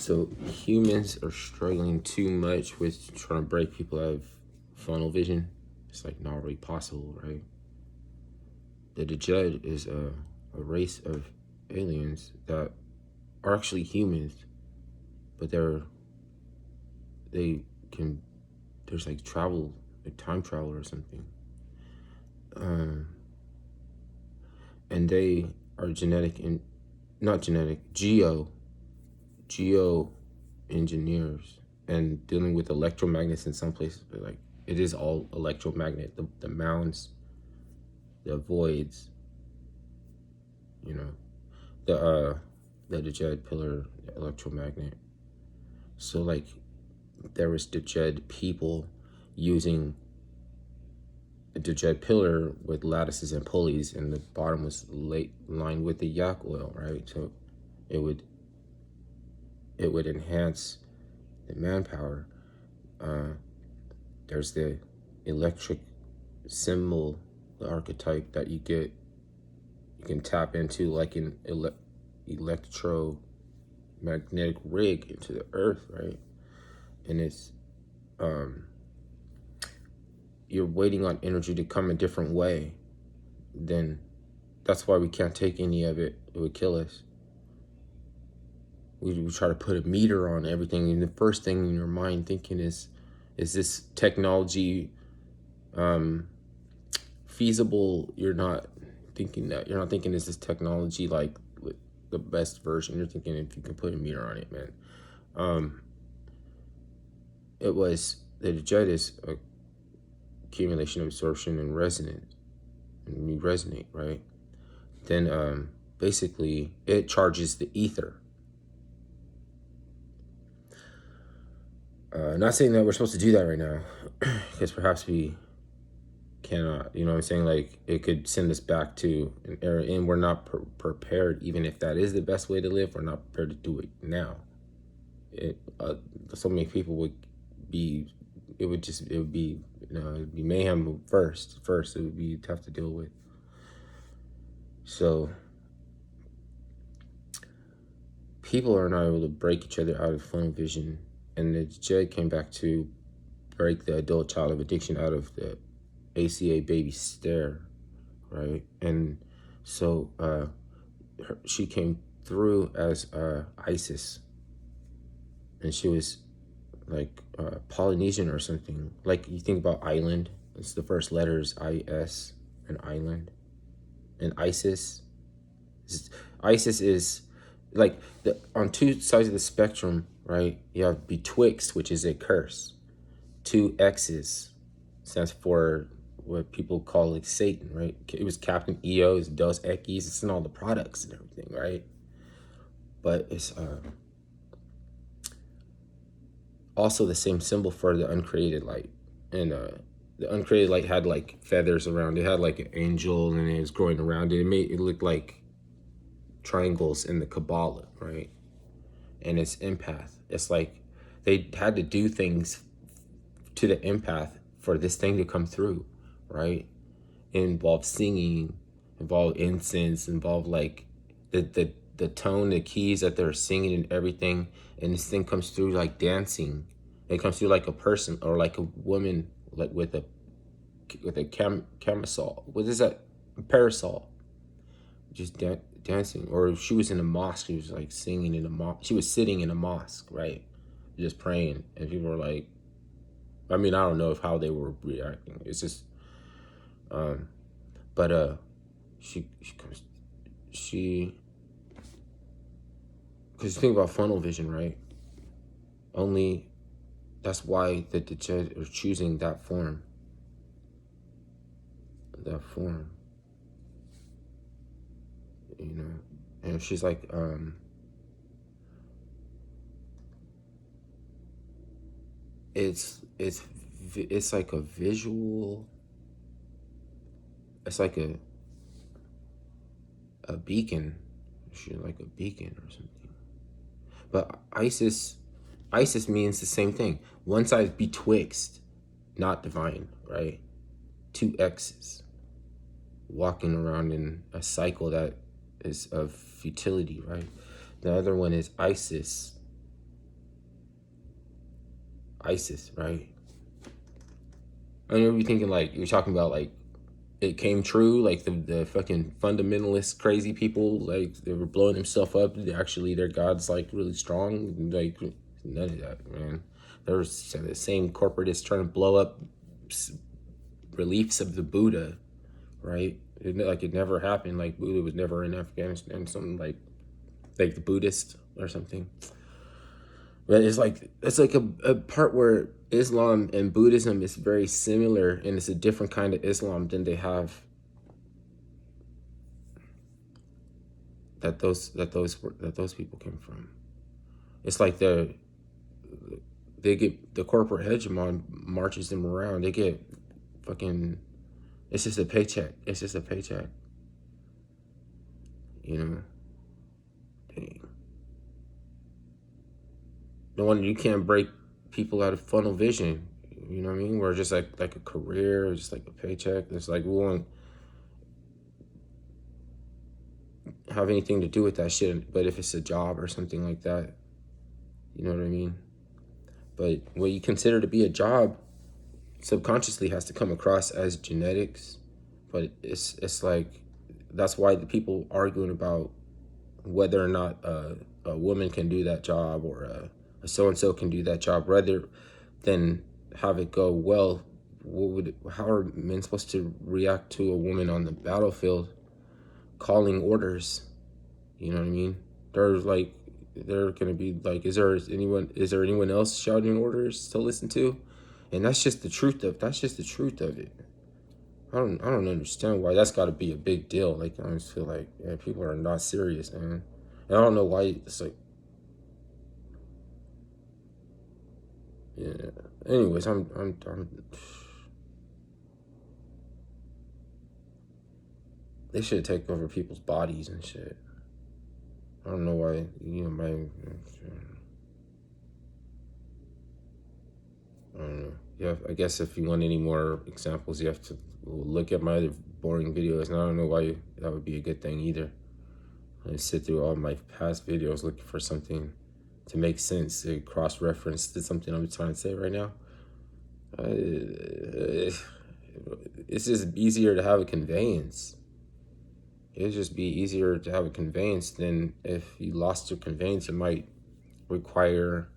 So humans are struggling too much with trying to break people out of funnel vision. It's like not really possible, right? The DJED is a race of aliens that are actually humans, but they can, there's like travel, like time travel or something. And they are genetic and not genetic, geo engineers, and dealing with electromagnets in some places, but like it is all electromagnet. The mounds, the voids, you know, the DJED pillar, the electromagnet. So like there was DJED people using a DJED pillar with lattices and pulleys, and the bottom was lined with the yak oil, right? So it would enhance the manpower. There's the electric symbol, the archetype that you can tap into like an electromagnetic rig into the earth, right? And it's you're waiting on energy to come a different way. Then that's why we can't take any of it. It would kill us. We try to put a meter on everything, and the first thing in your mind thinking is this technology feasible? You're not thinking that. You're not thinking, is this technology like the best version? You're thinking if you can put a meter on it, man. It was the DJED is a accumulation, absorption, and resonance, and you resonate, right? Then basically it charges the ether. Not saying that we're supposed to do that right now, because perhaps we cannot, you know what I'm saying? Like it could send us back to an era, and we're not prepared. Even if that is the best way to live, we're not prepared to do it now. So many people would be, it would be, you know, it'd be mayhem first. It would be tough to deal with. So people are not able to break each other out of funnel vision. And the DJED came back to break the adult child of addiction out of the ACA baby stare, right? And so she came through as ISIS. And she was like Polynesian or something. Like you think about island, it's the first letters IS, an island. And ISIS is like on two sides of the spectrum, right? You have betwixt, which is a curse. 2 X's stands for what people call like Satan, right? It was Captain EO, it's Dos Equis, it's in all the products and everything, right? But it's also the same symbol for the uncreated light. And the uncreated light had like feathers around it. It had like an angel, and it was growing around it. It looked like triangles in the Kabbalah, right? And it's empath. It's like they had to do things to the empath for this thing to come through, right? It involved singing, involved incense, involved like the tone, the keys that they're singing and everything. And this thing comes through like dancing. It comes through like a person or like a woman, like with a camisole. What is that? A parasol. Just dancing. Or if she was in a mosque, she was like singing in a mosque. She was sitting in a mosque, right? Just praying. And people were like, I mean, I don't know how they were reacting. It's just, because you think about funnel vision, right? Only, that's why the DJED are choosing that form. You know? And she's like, it's like a visual, it's like a beacon. She's like a beacon or something. But ISIS means the same thing. One side betwixt, not divine, right? 2 X's, walking around in a cycle that is of futility, right? The other one is ISIS, ISIS, right? I know you're thinking like you're talking about like it came true, like the fucking fundamentalist crazy people, like they were blowing themselves up. Actually, their God's like really strong. Like none of that, man. There's the same corporatists trying to blow up reliefs of the Buddha, right? Like it never happened. Like Buddha was never in Afghanistan. Something like the Buddhist or something. But it's like a part where Islam and Buddhism is very similar, and it's a different kind of Islam than they have that those people came from. It's like they get the corporate hegemon marches them around. They get fucking. It's just a paycheck. It's just a paycheck. You know. Dang. No wonder you can't break people out of funnel vision. You know what I mean? Where just like a career, or just like a paycheck. It's like we won't have anything to do with that shit. But if it's a job or something like that, you know what I mean? But what you consider to be a job subconsciously has to come across as genetics. But it's like that's why the people arguing about whether or not a woman can do that job, or a so-and-so can do that job, rather than have it go, well, how are men supposed to react to a woman on the battlefield calling orders? You know what I mean? They're gonna be like, is there anyone else shouting orders to listen to? And that's just the truth of it. I don't understand why that's got to be a big deal. Like I just feel like people are not serious, man. And I don't know why it's like. Yeah. Anyways, I'm. They should take over people's bodies and shit. I don't know why. I don't know. Yeah, I guess if you want any more examples, you have to look at my other boring videos, and I don't know why that would be a good thing either. I sit through all my past videos looking for something to make sense, to cross-reference to something I'm trying to say right now. It's just easier to have a conveyance. It'd just be easier to have a conveyance than if you lost your conveyance. It might require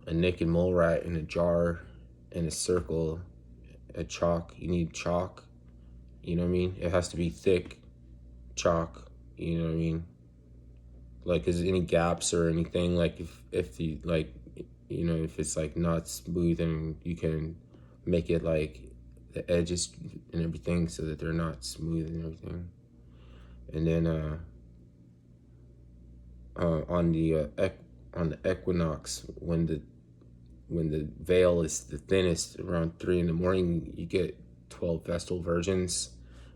a naked mole rat in a jar, in a circle, a chalk. You need chalk. You know what I mean? It has to be thick chalk. You know what I mean? Like, is there any gaps or anything? Like, if you like, you know, if it's like not smooth, and you can make it like the edges and everything so that they're not smooth and everything. And then on the equinox, when the veil is the thinnest, around 3 a.m, you get 12 Vestal virgins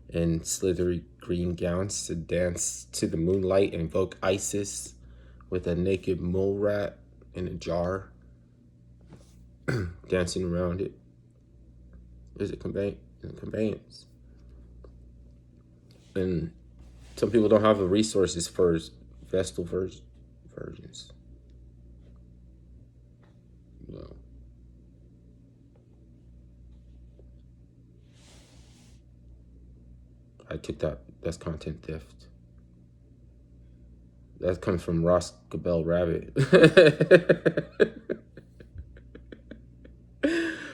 in slithery green gowns to dance to the moonlight and invoke Isis with a naked mole rat in a jar, dancing around it. There's a conveyance. And some people don't have the resources for Vestal virgins. No. I took that's content theft. That comes from Ross Cabell Rabbit.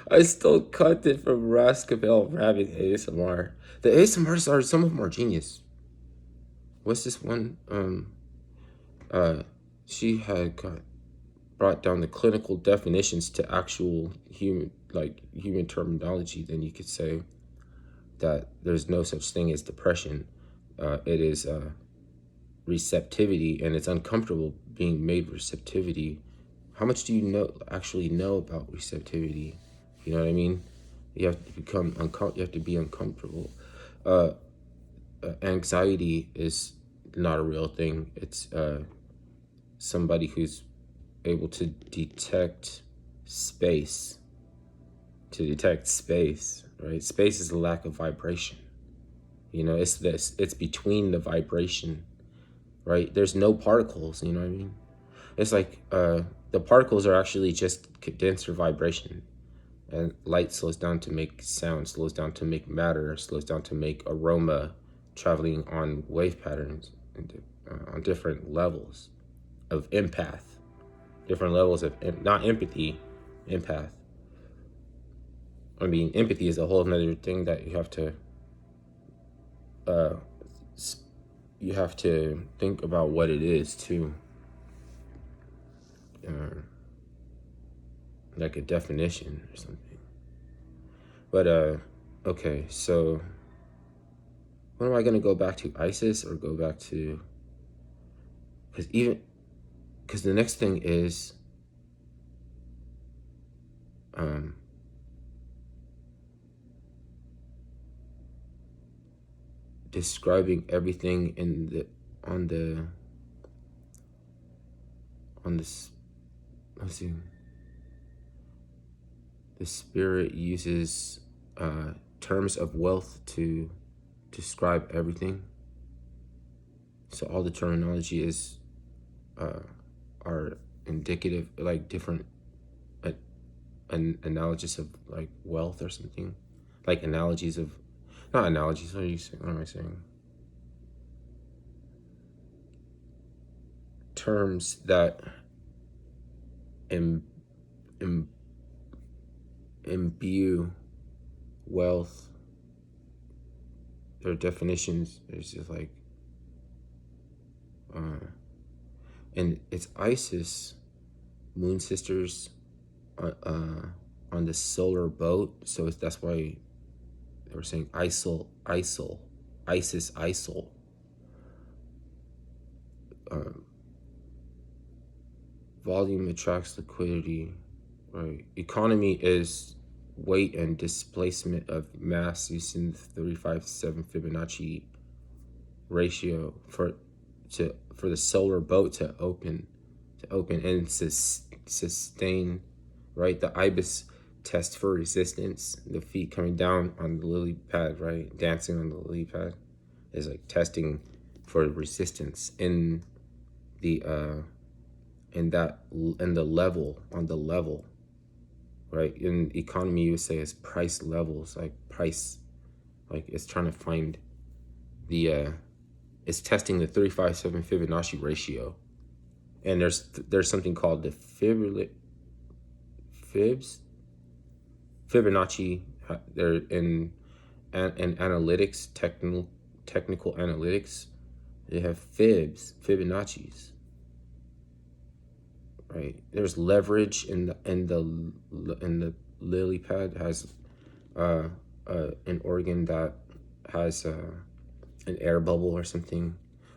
I stole content from Ross Cabell Rabbit ASMR. The ASMRs are, some of them are genius. What's this one? She had brought down the clinical definitions to actual human terminology. Then you could say that there's no such thing as depression. It is receptivity, and it's uncomfortable being made receptivity. How much do you actually know about receptivity? You know what I mean? You have to become you have to be uncomfortable. Anxiety is not a real thing. It's somebody who's able to detect space. Right? Space is a lack of vibration. You know, it's between the vibration, right? There's no particles, you know what I mean? It's like the particles are actually just denser vibration. And light slows down to make sound, slows down to make matter, slows down to make aroma, traveling on wave patterns and on different levels of empath, different levels of not empathy, empath. I mean, empathy is a whole another thing that uh, you have to think about what it is too, uh, like a definition or something. But okay, so when am I gonna go back to ISIS or go back to? Because the next thing is um, describing everything in the on the on this. Let's see. The spirit uses terms of wealth to describe everything. So all the terminology is are indicative, like different an analogies of like wealth or something, like analogies of not analogies. What are you saying? What am I saying? Terms that Im, Im, imbue wealth. Their definitions is just like, and it's Isis, moon sisters, on the solar boat. So that's why they were saying ISIL, ISIS, ISIL. Volume attracts liquidity, right? Economy is weight and displacement of mass using the 357 Fibonacci ratio for the solar boat to open and sustain, right? The IBIS test for resistance, the feet coming down on the lily pad, right? Dancing on the lily pad is like testing for resistance in the in the level, on the level, right? In economy you would say it's price levels, like price, like it's trying to find the it's testing the 357 Fibonacci ratio. And there's something called the Fibonacci. They're in analytics, technical analytics. They have Fibonacci's, right? There's leverage in the lily pad has an organ that has an air bubble or something,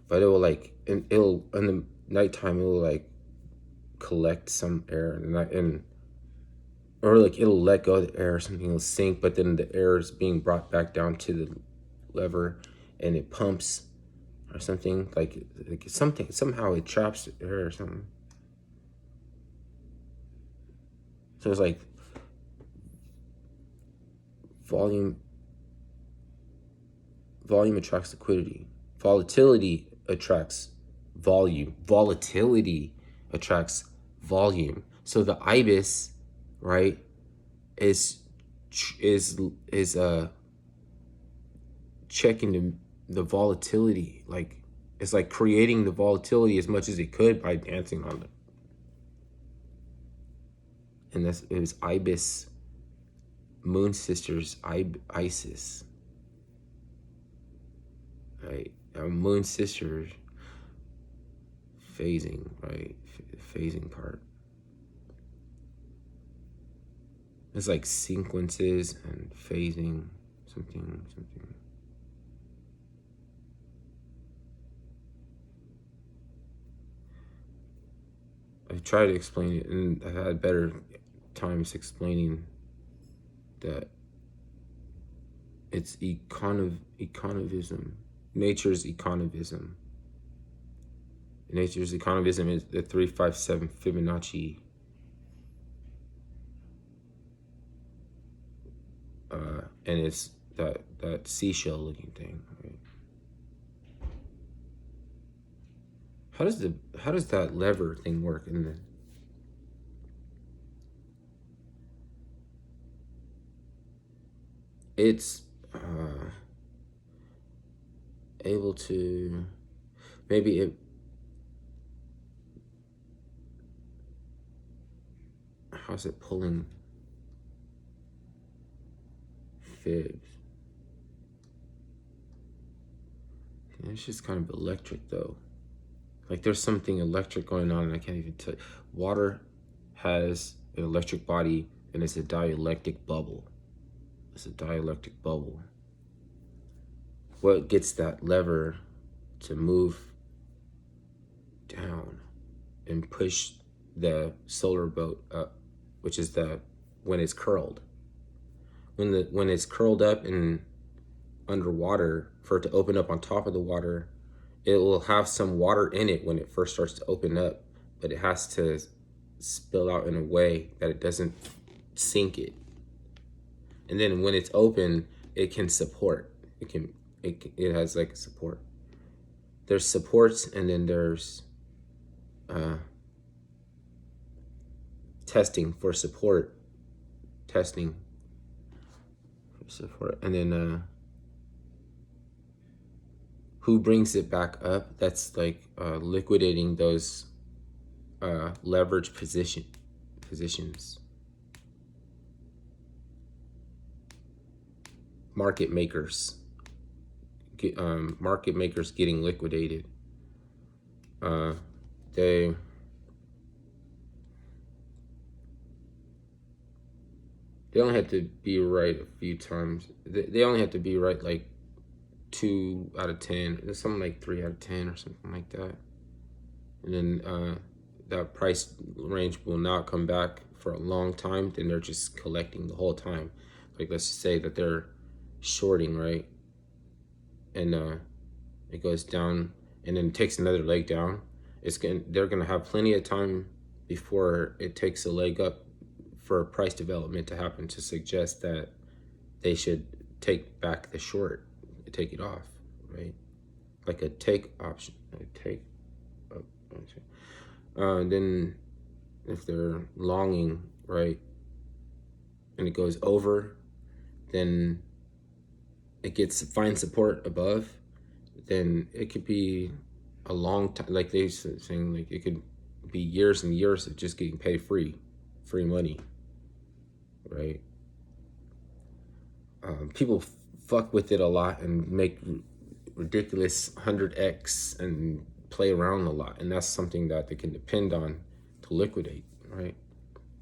but it will like it'll in the nighttime it will like collect some air and or like it'll let go of the air or something, it'll sink, but then the air is being brought back down to the lever and it pumps or something, like something, somehow it traps the air or something. So it's like volume attracts liquidity, volatility attracts volume, volatility attracts volume. So the IBIS, right, is checking the volatility, like it's like creating the volatility as much as it could by dancing on it. And it was IBIS, moon sisters, Isis, right? Moon sisters phasing, right? Phasing part. It's like sequences and phasing, something. I've tried to explain it, and I've had better times explaining that it's economism. Nature's economism. Nature's economism is the 357 Fibonacci. And it's that seashell looking thing, right? How does that lever thing work in the? It's able to, maybe it, how's it pulling fibs? It's just kind of electric though. Like there's something electric going on and I can't even tell. Water has an electric body and it's a dielectric bubble. It's a dielectric bubble. What gets that lever to move down and push the solar boat up, which is when it's curled. When it's curled up and underwater, for it to open up on top of the water, it will have some water in it when it first starts to open up, but it has to spill out in a way that it doesn't sink it. And then when it's open, it can support. It has like support. There's supports, and then there's testing for support. Testing for support, and then who brings it back up? That's like liquidating those leverage positions. Market makers. Market makers getting liquidated. They only have to be right a few times. They only have to be right like 2 out of 10. There's something like 3 out of 10 or something like that. And then that price range will not come back for a long time. Then they're just collecting the whole time. Like let's just say that they're shorting, right? And it goes down and then it takes another leg down. They're gonna have plenty of time before it takes a leg up for price development to happen to suggest that they should take back the short, take it off, right? Like a take option, then if they're longing, right, and it goes over, then it gets fine support above, then it could be a long time, like they saying, like it could be years and years of just getting paid free money, right? People fuck with it a lot and make ridiculous 100x and play around a lot, and that's something that they can depend on to liquidate, right?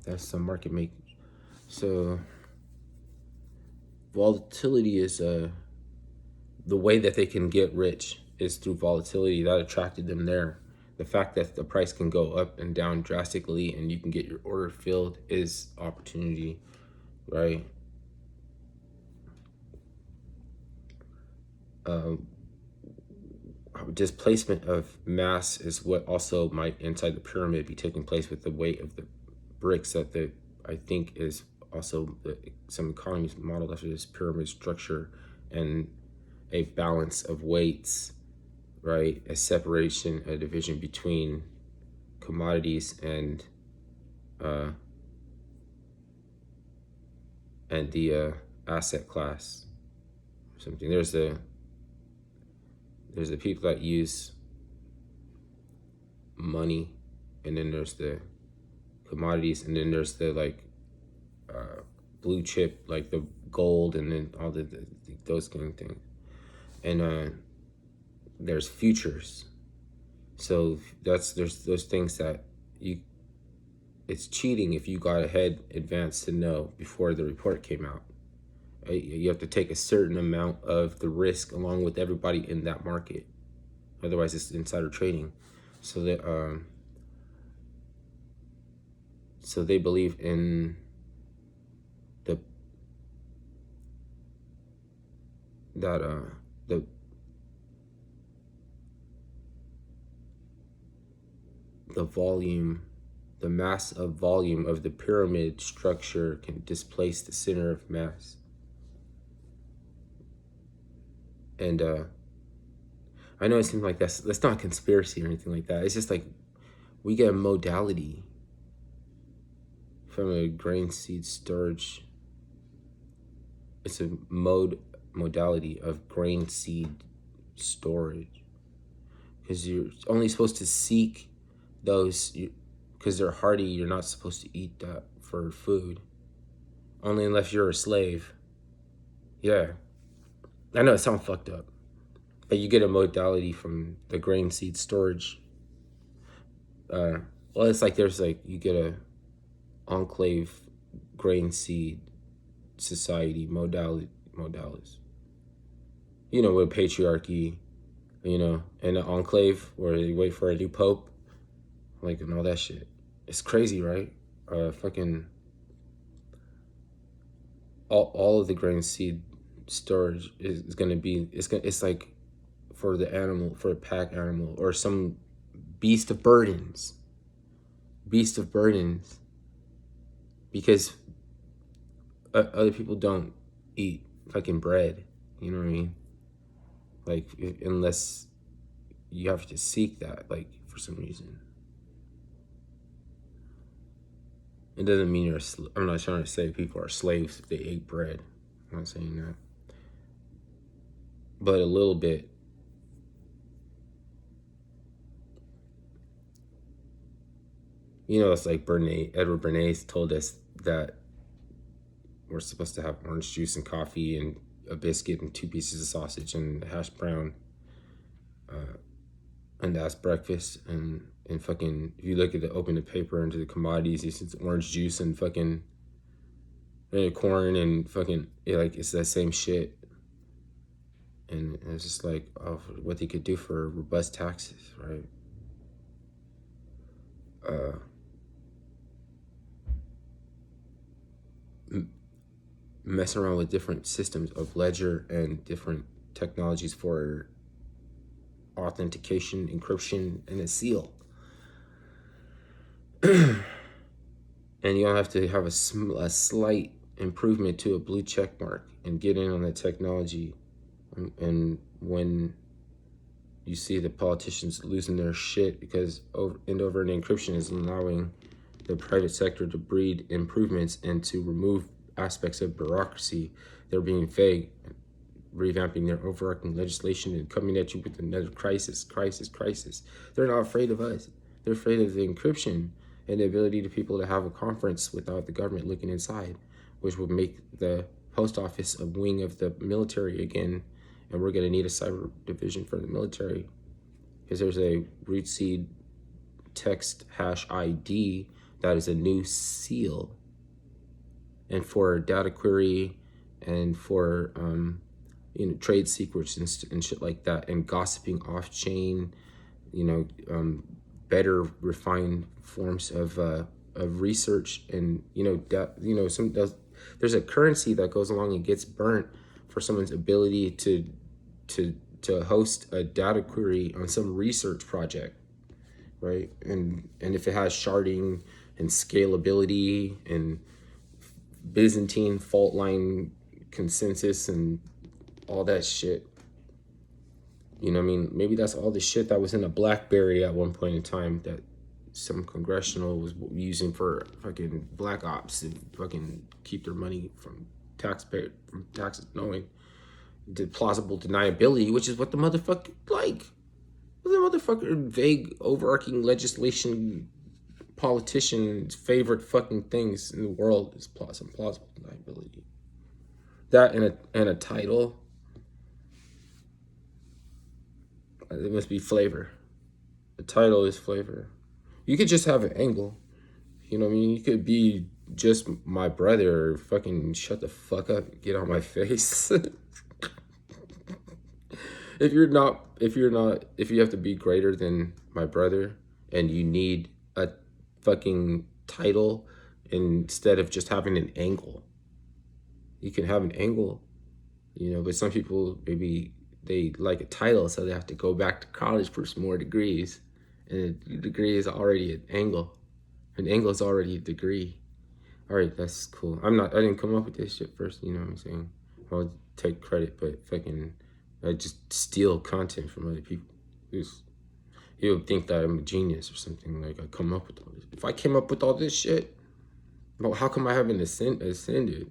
That's some market makers. So volatility is the way that they can get rich is through volatility. That attracted them there. The fact that the price can go up and down drastically and you can get your order filled is opportunity, right? Displacement of mass is what also might inside the pyramid be taking place with the weight of the bricks that I think is also some economies modeled after this pyramid structure, and a balance of weights, right? A separation, a division between commodities and the asset class. Something. There's the people that use money, and then there's the commodities, and then there's the like blue chip, like the gold, and then all those kind of things. And there's futures. So there's those things that it's cheating if you got ahead advanced to know before the report came out. You have to take a certain amount of the risk along with everybody in that market. Otherwise, it's insider trading. So they believe in the volume, the mass of volume of the pyramid structure can displace the center of mass. And I know it seems like that's not a conspiracy or anything like that. It's just like we get a modality from a grain seed storage. It's a modality of grain seed storage, because you're only supposed to seek those because they're hardy. You're not supposed to eat that for food, only unless you're a slave. Yeah, I know it sounds fucked up, but you get a modality from the grain seed storage. Well, it's like there's like you get a enclave grain seed society modalis. With patriarchy, and an enclave where they wait for a new pope, like, and all that shit. It's crazy, right? Fucking all of the grain seed storage is gonna be it's like for the animal, for a pack animal or some beast of burdens, because other people don't eat fucking bread. You know what I mean? Like, unless you have to seek that, like, for some reason. It doesn't mean you're I'm not trying to say people are slaves if they ate bread. I'm not saying that. But a little bit. It's like Edward Bernays told us that we're supposed to have orange juice and coffee and a biscuit and 2 pieces of sausage and hash brown, and that's breakfast. And fucking, if you look at open the paper into the commodities, it's orange juice and fucking and corn and fucking, like, it's that same shit. And it's just like, oh, what they could do for robust taxes, right? Messing around with different systems of ledger and different technologies for authentication, encryption, and a seal. And you don't have to have a slight improvement to a blue check mark and get in on the technology. And when you see the politicians losing their shit because over and encryption is allowing the private sector to breed improvements and to remove aspects of bureaucracy, they're being vague, revamping their overarching legislation and coming at you with another crisis. They're not afraid of us. They're afraid of the encryption and the ability to people to have a conference without the government looking inside, which would make the post office a wing of the military again. And we're going to need a cyber division for the military, because there's a root seed text hash ID that is a new seal. And for data query and for trade secrets and shit like that, and gossiping off chain, better refined forms of research, and there's a currency that goes along and gets burnt for someone's ability to host a data query on some research project, right? And if it has sharding and scalability and Byzantine fault line consensus and all that shit. Maybe that's all the shit that was in a BlackBerry at one point in time that some congressional was using for fucking black ops and fucking keep their money from taxes, knowing the plausible deniability, which is what the motherfucker vague overarching legislation politicians' favorite fucking things in the world is some plausible deniability. That and a title. It must be flavor. The title is flavor. You could just have an angle. You could be just my brother, or fucking shut the fuck up and get on my face. If you have to be greater than my brother and you need a fucking title instead of just having an angle, you can have an angle, but some people, maybe they like a title, so they have to go back to college for some more degrees, and a degree is already an angle. An angle is already a degree. All right, that's cool. I didn't come up with this shit first, you know what I'm saying? I'll take credit, but fucking I just steal content from other people. He would think that I'm a genius or something. Like I come up with all this. If I came up with all this shit, well, how come I haven't ascended?